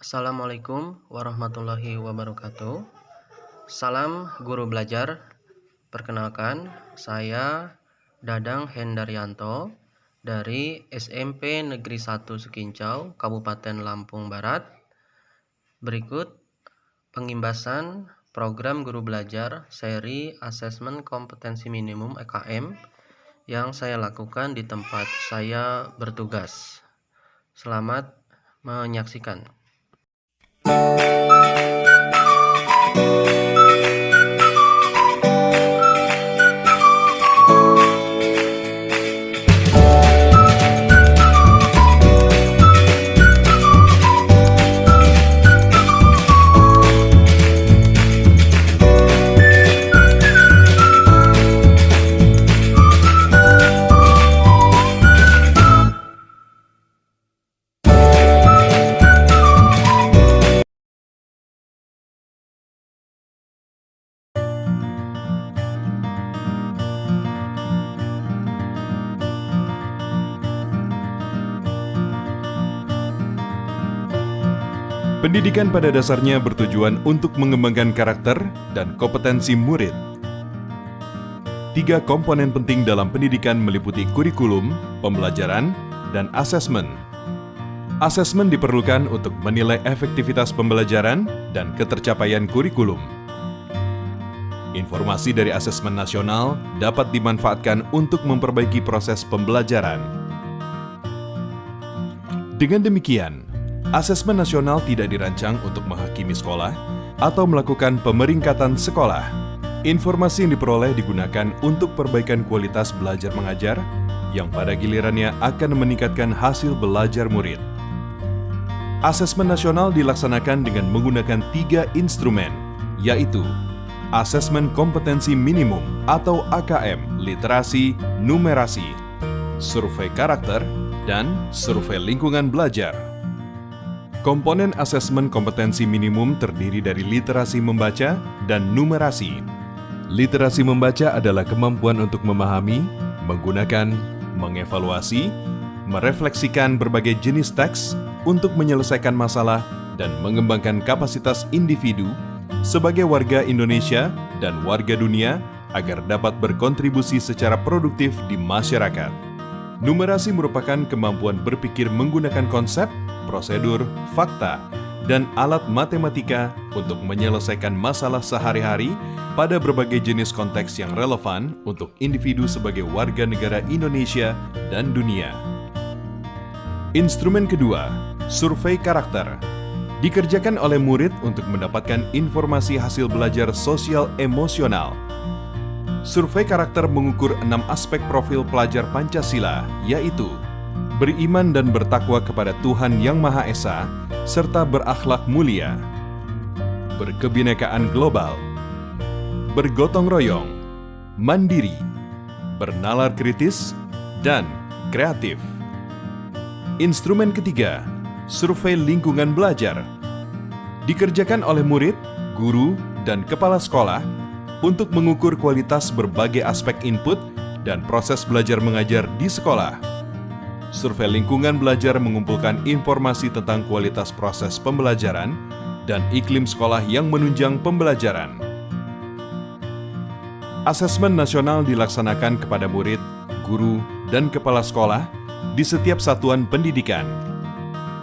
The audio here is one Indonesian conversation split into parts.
Assalamualaikum warahmatullahi wabarakatuh. Salam guru belajar. Perkenalkan, saya Dadang Hendaryanto dari SMP Negeri 1 Sukincau, Kabupaten Lampung Barat. Berikut pengimbasan program guru belajar seri asesmen kompetensi minimum EKM yang saya lakukan di tempat saya bertugas. Selamat menyaksikan. Pendidikan pada dasarnya bertujuan untuk mengembangkan karakter dan kompetensi murid. 3 komponen penting dalam pendidikan meliputi kurikulum, pembelajaran, dan asesmen. Asesmen diperlukan untuk menilai efektivitas pembelajaran dan ketercapaian kurikulum. Informasi dari asesmen nasional dapat dimanfaatkan untuk memperbaiki proses pembelajaran. Dengan demikian, asesmen nasional tidak dirancang untuk menghakimi sekolah atau melakukan pemeringkatan sekolah. Informasi yang diperoleh digunakan untuk perbaikan kualitas belajar mengajar yang pada gilirannya akan meningkatkan hasil belajar murid. Asesmen nasional dilaksanakan dengan menggunakan 3 instrumen, yaitu Asesmen Kompetensi Minimum atau AKM, Literasi, Numerasi, Survei Karakter, dan Survei Lingkungan Belajar. Komponen asesmen kompetensi minimum terdiri dari literasi membaca dan numerasi. Literasi membaca adalah kemampuan untuk memahami, menggunakan, mengevaluasi, merefleksikan berbagai jenis teks untuk menyelesaikan masalah dan mengembangkan kapasitas individu sebagai warga Indonesia dan warga dunia agar dapat berkontribusi secara produktif di masyarakat. Numerasi merupakan kemampuan berpikir menggunakan konsep, prosedur, fakta, dan alat matematika untuk menyelesaikan masalah sehari-hari pada berbagai jenis konteks yang relevan untuk individu sebagai warga negara Indonesia dan dunia. Instrumen kedua, survei karakter, dikerjakan oleh murid untuk mendapatkan informasi hasil belajar sosial emosional. Survei karakter mengukur 6 aspek profil pelajar Pancasila, yaitu beriman dan bertakwa kepada Tuhan Yang Maha Esa, serta berakhlak mulia, berkebinekaan global, bergotong royong, mandiri, bernalar kritis, dan kreatif. Instrumen ketiga, survei lingkungan belajar, dikerjakan oleh murid, guru, dan kepala sekolah untuk mengukur kualitas berbagai aspek input dan proses belajar mengajar di sekolah. Survei lingkungan belajar mengumpulkan informasi tentang kualitas proses pembelajaran dan iklim sekolah yang menunjang pembelajaran. Asesmen nasional dilaksanakan kepada murid, guru, dan kepala sekolah di setiap satuan pendidikan.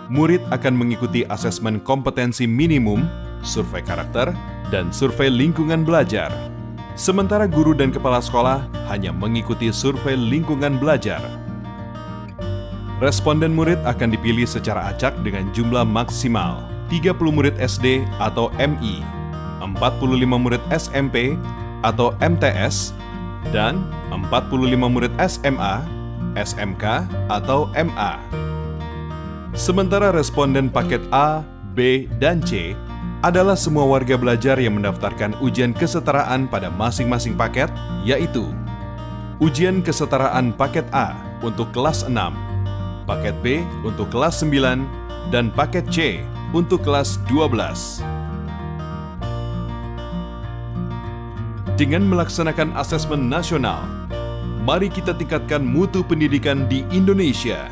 Murid akan mengikuti asesmen kompetensi minimum, survei karakter, dan survei lingkungan belajar. Sementara guru dan kepala sekolah hanya mengikuti survei lingkungan belajar. Responden murid akan dipilih secara acak dengan jumlah maksimal 30 murid SD atau MI, 45 murid SMP atau MTS, dan 45 murid SMA, SMK atau MA. Sementara responden paket A, B, dan C adalah semua warga belajar yang mendaftarkan ujian kesetaraan pada masing-masing paket, yaitu ujian kesetaraan paket A untuk kelas 6, paket B untuk kelas 9, dan paket C untuk kelas 12. Dengan melaksanakan asesmen nasional, mari kita tingkatkan mutu pendidikan di Indonesia.